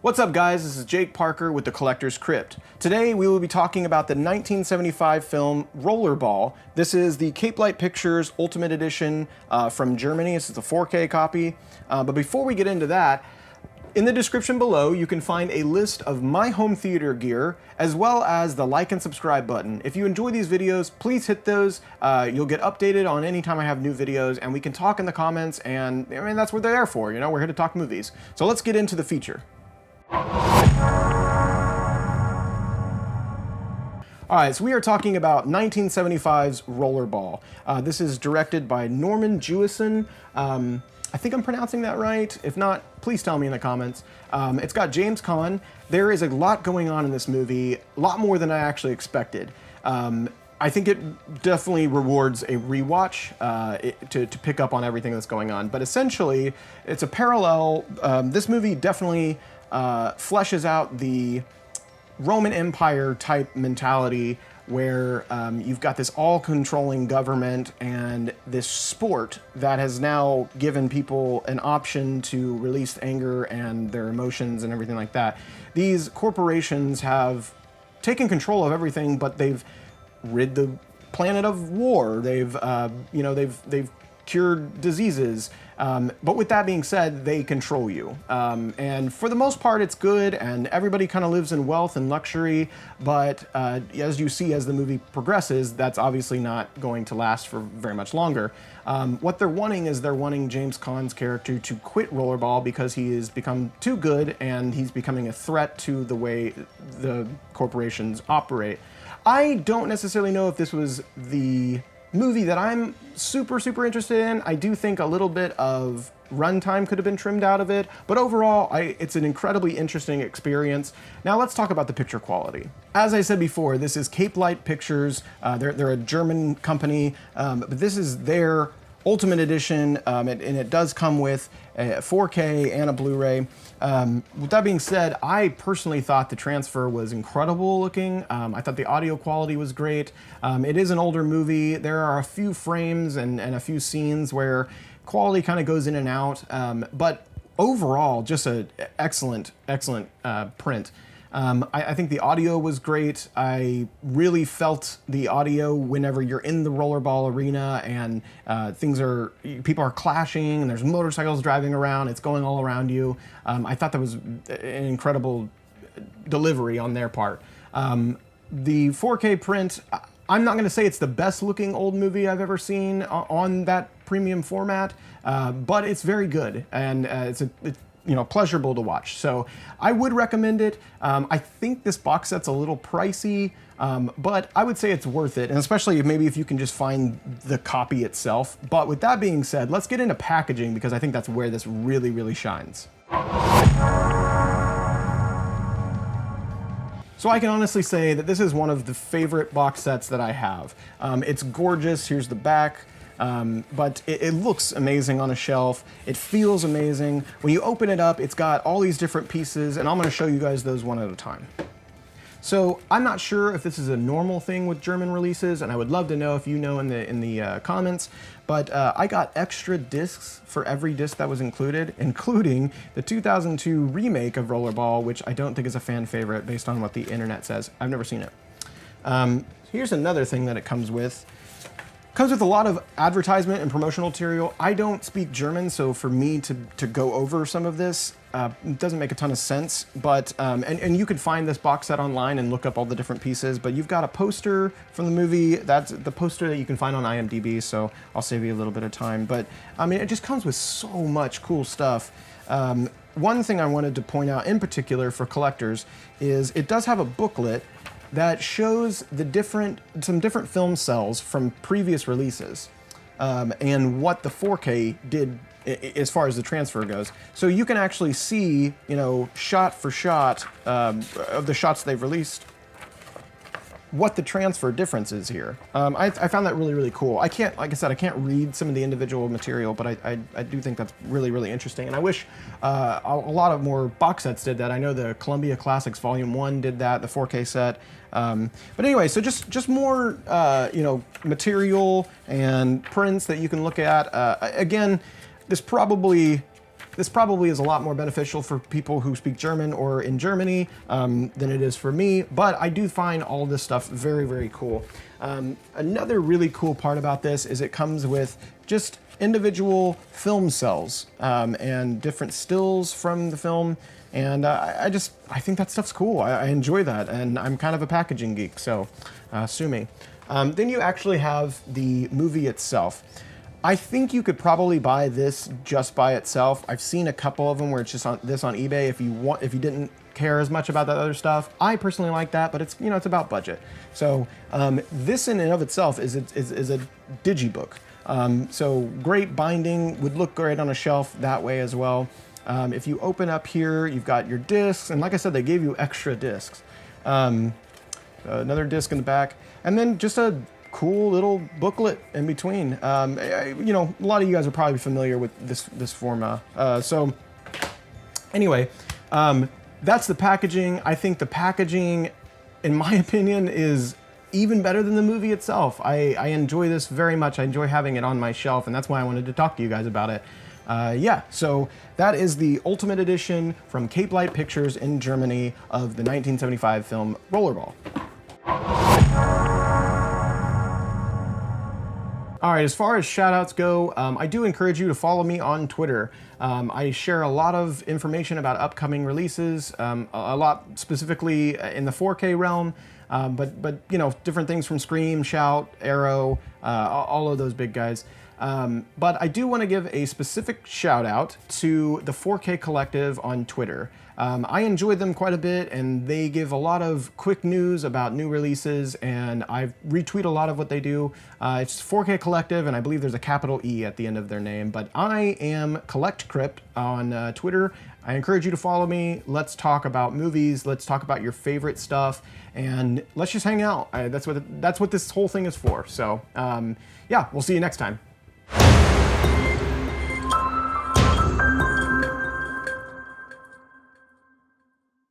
What's up guys, this is Jake Parker with the Collector's Crypt. Today we will be talking about the 1975 film Rollerball. This is the Capelight Pictures Ultimate Edition from Germany. This is a 4K copy. But before we get into that, in the description below you can find a list of my home theater gear as well as the like and subscribe button. If you enjoy these videos, please hit those. You'll get updated on any time I have new videos and we can talk in the comments, and I mean that's what they're there for, you know, we're here to talk movies. So let's get into the feature. Alright, so we are talking about 1975's Rollerball. This is directed by Norman Jewison. I think I'm pronouncing that right. If not, please tell me in the comments. It's got James Caan. There is a lot going on in this movie, a lot more than I actually expected. I think it definitely rewards a rewatch to pick up on everything that's going on. But essentially, it's a parallel. This movie definitely fleshes out the Roman Empire type mentality where you've got this all-controlling government and this sport that has now given people an option to release anger and their emotions and everything like that. These corporations have taken control of everything, but they've rid the planet of war. They've they've cured diseases. But with that being said, they control you. And for the most part, it's good, and everybody kind of lives in wealth and luxury, but as you see as the movie progresses, that's obviously not going to last for very much longer. What they're wanting is they're wanting James Caan's character to quit Rollerball because he has become too good and he's becoming a threat to the way the corporations operate. I don't necessarily know if this was the movie that I'm super interested in. I do think a little bit of runtime could have been trimmed out of it, but overall, it's an incredibly interesting experience. Now let's talk about the picture quality. As I said before, this is Capelight Pictures. They're a German company, but this is their Ultimate Edition, and it does come with a 4K and a Blu-ray. With that being said, I personally thought the transfer was incredible looking. I thought the audio quality was great. It is an older movie. There are a few frames and a few scenes where quality kind of goes in and out, but overall, just an excellent print. I think the audio was great. I really felt the audio whenever you're in the rollerball arena and people are clashing and there's motorcycles driving around, it's going all around you. I thought that was an incredible delivery on their part. The 4K print, I'm not going to say it's the best looking old movie I've ever seen on that premium format, but it's very good, and it's pleasurable to watch. So I would recommend it. I think this box set's a little pricey, but I would say it's worth it, and especially maybe if you can just find the copy itself. But with that being said, let's get into packaging because I think that's where this really shines. So I can honestly say that this is one of the favorite box sets that I have. It's gorgeous. Here's the back. But it looks amazing on a shelf. It feels amazing. When you open it up, it's got all these different pieces, and I'm going to show you guys those one at a time. So I'm not sure if this is a normal thing with German releases, and I would love to know if you know in the comments, but I got extra discs for every disc that was included, including the 2002 remake of Rollerball, which I don't think is a fan favorite based on what the internet says. I've never seen it. Here's another thing that it comes with. Comes with a lot of advertisement and promotional material. I don't speak German, so for me to go over some of this doesn't make a ton of sense, but and you could find this box set online and look up all the different pieces, but you've got a poster from the movie. That's the poster that you can find on IMDb, so I'll save you a little bit of time, but I mean, it just comes with so much cool stuff. One thing I wanted to point out in particular for collectors is it does have a booklet that shows some different film cells from previous releases and what the 4K did as far as the transfer goes. So you can actually see, shot for shot of the shots they've released, what the transfer difference is here. I found that really cool. Like I said, I can't read some of the individual material, but I do think that's really interesting. And I wish a lot of more box sets did that. I know the Columbia Classics Volume 1 did that, the 4K set. But anyway, so just more material and prints that you can look at. Again, this probably this probably is a lot more beneficial for people who speak German or in Germany than it is for me, but I do find all this stuff very, very cool. Another really cool part about this is it comes with just individual film cells and different stills from the film. And I think that stuff's cool. I enjoy that, and I'm kind of a packaging geek, so sue me. Then you actually have the movie itself. I think you could probably buy this just by itself. I've seen a couple of them where it's just on eBay if you didn't care as much about that other stuff. I personally like that, but it's about budget. So this in and of itself is a digibook. So great binding, would look great on a shelf that way as well. If you open up here, you've got your discs, and like I said, they gave you extra discs. Another disc in the back, and then just a cool little booklet in between. A lot of you guys are probably familiar with this format. So anyway, that's the packaging. I think the packaging, in my opinion, is even better than the movie itself. I enjoy this very much. I enjoy having it on my shelf, and that's why I wanted to talk to you guys about it. Yeah, so that is the Ultimate Edition from Capelight Pictures in Germany of the 1975 film Rollerball. All right, as far as shoutouts go, I do encourage you to follow me on Twitter. I share a lot of information about upcoming releases, a lot specifically in the 4K realm, but different things from Scream, Shout, Arrow, all of those big guys. But I do want to give a specific shout out to the 4K Collective on Twitter. I enjoy them quite a bit, and they give a lot of quick news about new releases, and I retweet a lot of what they do. It's 4K Collective, and I believe there's a capital E at the end of their name, but I am Collect Crypt on Twitter. I encourage you to follow me. Let's talk about movies. Let's talk about your favorite stuff, and let's just hang out. That's what this whole thing is for. So yeah, we'll see you next time.